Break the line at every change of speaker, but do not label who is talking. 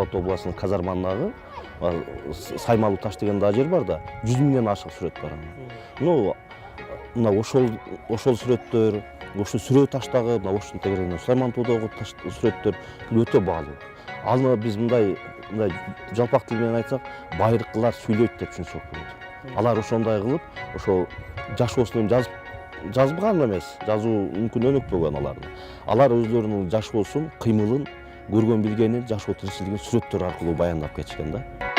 Жалал ат областынын Казармандагы Саймалуу таш деген да жер бар да, 100 миңден ашык сүрөт бар. Ну, мына ошол сүрөттөр, ошо Сүрөө таштагы, мына Оштун тегерегинде Сулайман-тоодогу сүрөттөр өтө баалуу. Аны биз мындай жалпак тил менен айтсак, байыркылар сүйлөйт деп түшүнсөк болот. Алар ошондой кылып, ошол жашоосун жазбаган эмес, жазуу мүмкүн өнөктөгөн аларды. Алар өзлөрүнүн жашоосун, кыймылын, көргөн билгенин, жашоо тиричилигин сүрөттөр аркылуу баяндап кетишкен да.